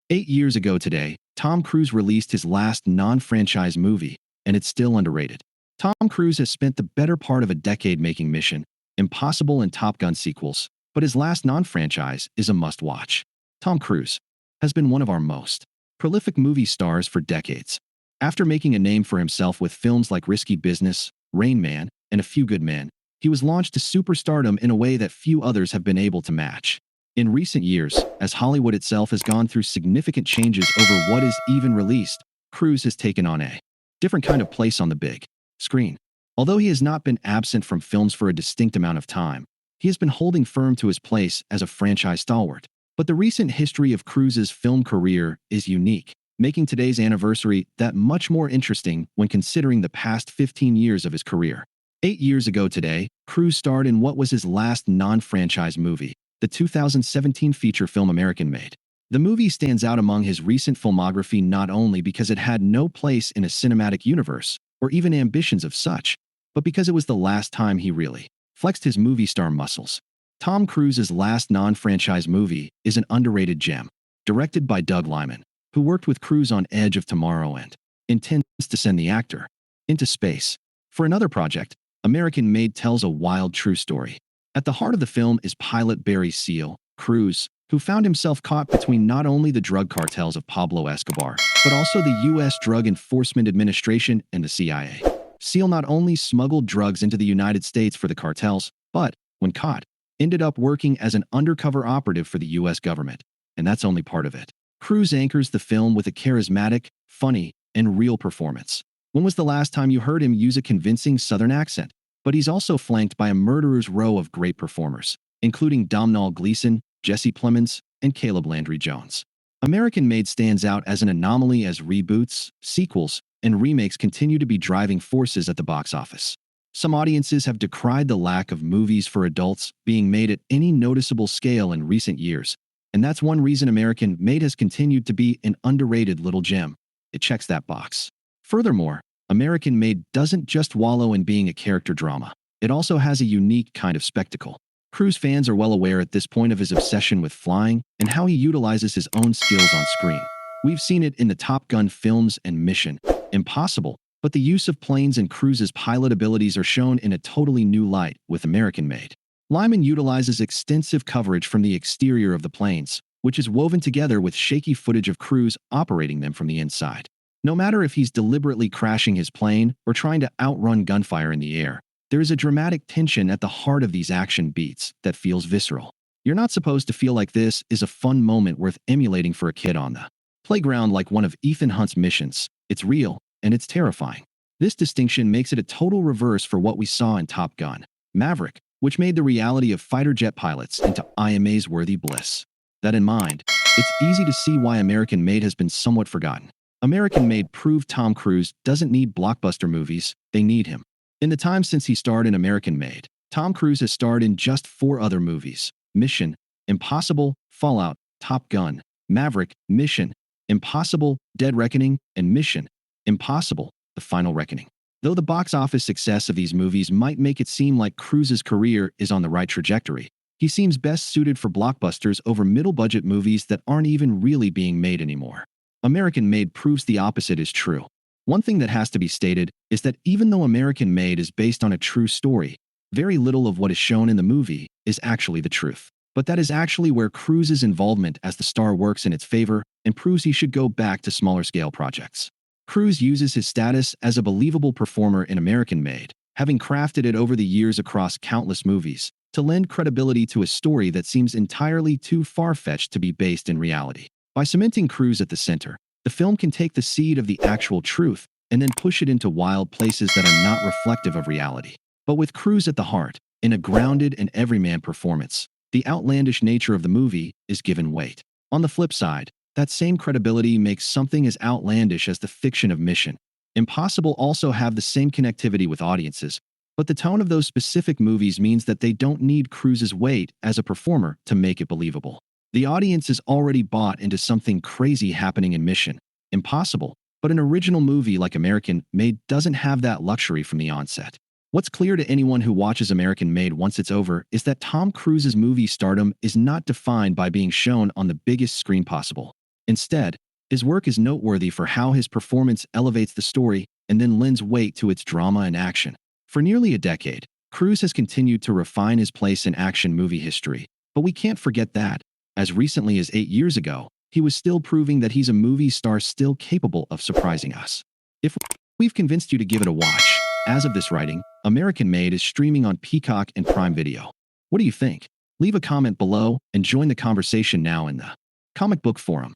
8 years ago today, Tom Cruise released his last non-franchise movie, and it's still underrated. Tom Cruise has spent the better part of a decade making Mission Impossible and Top Gun sequels, but his last non-franchise is a must-watch. Tom Cruise has been one of our most prolific movie stars for decades. After making a name for himself with films like Risky Business, Rain Man, and A Few Good Men, he was launched to superstardom in a way that few others have been able to match. In recent years, as Hollywood itself has gone through significant changes over what is even released, Cruise has taken on a different kind of place on the big screen. Although he has not been absent from films for a distinct amount of time, he has been holding firm to his place as a franchise stalwart. But the recent history of Cruise's film career is unique, making today's anniversary that much more interesting when considering the past 15 years of his career. 8 years ago today, Cruise starred in what was his last non-franchise movie, the 2017 feature film American Made. The movie stands out among his recent filmography not only because it had no place in a cinematic universe, or even ambitions of such, but because it was the last time he really flexed his movie star muscles. Tom Cruise's last non-franchise movie is an underrated gem, directed by Doug Liman, who worked with Cruise on Edge of Tomorrow and intends to send the actor into space. For another project, American Made tells a wild true story. At the heart of the film is pilot Barry Seal, Cruise, who found himself caught between not only the drug cartels of Pablo Escobar, but also the U.S. Drug Enforcement Administration and the CIA. Seal not only smuggled drugs into the United States for the cartels, but, when caught, ended up working as an undercover operative for the U.S. government. And that's only part of it. Cruise anchors the film with a charismatic, funny, and real performance. When was the last time you heard him use a convincing Southern accent? But he's also flanked by a murderer's row of great performers, including Domhnall Gleeson, Jesse Plemons, and Caleb Landry Jones. American Made stands out as an anomaly as reboots, sequels, and remakes continue to be driving forces at the box office. Some audiences have decried the lack of movies for adults being made at any noticeable scale in recent years, and that's one reason American Made has continued to be an underrated little gem. It checks that box. Furthermore, American Made doesn't just wallow in being a character drama. It also has a unique kind of spectacle. Cruise fans are well aware at this point of his obsession with flying and how he utilizes his own skills on screen. We've seen it in the Top Gun films and Mission Impossible, but the use of planes and Cruise's pilot abilities are shown in a totally new light with American Made. Lyman utilizes extensive coverage from the exterior of the planes, which is woven together with shaky footage of Cruise operating them from the inside. No matter if he's deliberately crashing his plane or trying to outrun gunfire in the air, there is a dramatic tension at the heart of these action beats that feels visceral. You're not supposed to feel like this is a fun moment worth emulating for a kid on the playground like one of Ethan Hunt's missions. It's real, and it's terrifying. This distinction makes it a total reverse for what we saw in Top Gun Maverick, which made the reality of fighter jet pilots into IMA's-worthy bliss. That in mind, it's easy to see why American Made has been somewhat forgotten. American Made proved Tom Cruise doesn't need blockbuster movies, they need him. In the time since he starred in American Made, Tom Cruise has starred in just 4 other movies: Mission Impossible, Fallout, Top Gun, Maverick, Mission Impossible, Dead Reckoning, and Mission Impossible, The Final Reckoning. Though the box office success of these movies might make it seem like Cruise's career is on the right trajectory, he seems best suited for blockbusters over middle-budget movies that aren't even really being made anymore. American Made proves the opposite is true. One thing that has to be stated is that even though American Made is based on a true story, very little of what is shown in the movie is actually the truth. But that is actually where Cruise's involvement as the star works in its favor and proves he should go back to smaller-scale projects. Cruise uses his status as a believable performer in American Made, having crafted it over the years across countless movies, to lend credibility to a story that seems entirely too far-fetched to be based in reality. By cementing Cruise at the center, the film can take the seed of the actual truth and then push it into wild places that are not reflective of reality. But with Cruise at the heart, in a grounded and everyman performance, the outlandish nature of the movie is given weight. On the flip side, that same credibility makes something as outlandish as the fiction of Mission Impossible also have the same connectivity with audiences, but the tone of those specific movies means that they don't need Cruise's weight as a performer to make it believable. The audience is already bought into something crazy happening in Mission Impossible, but an original movie like American Made doesn't have that luxury from the onset. What's clear to anyone who watches American Made once it's over is that Tom Cruise's movie stardom is not defined by being shown on the biggest screen possible. Instead, his work is noteworthy for how his performance elevates the story and then lends weight to its drama and action. For nearly a decade, Cruise has continued to refine his place in action movie history, but we can't forget that, as recently as 8 years ago, he was still proving that he's a movie star still capable of surprising us. If we've convinced you to give it a watch, as of this writing, American Made is streaming on Peacock and Prime Video. What do you think? Leave a comment below and join the conversation now in the comic book forum.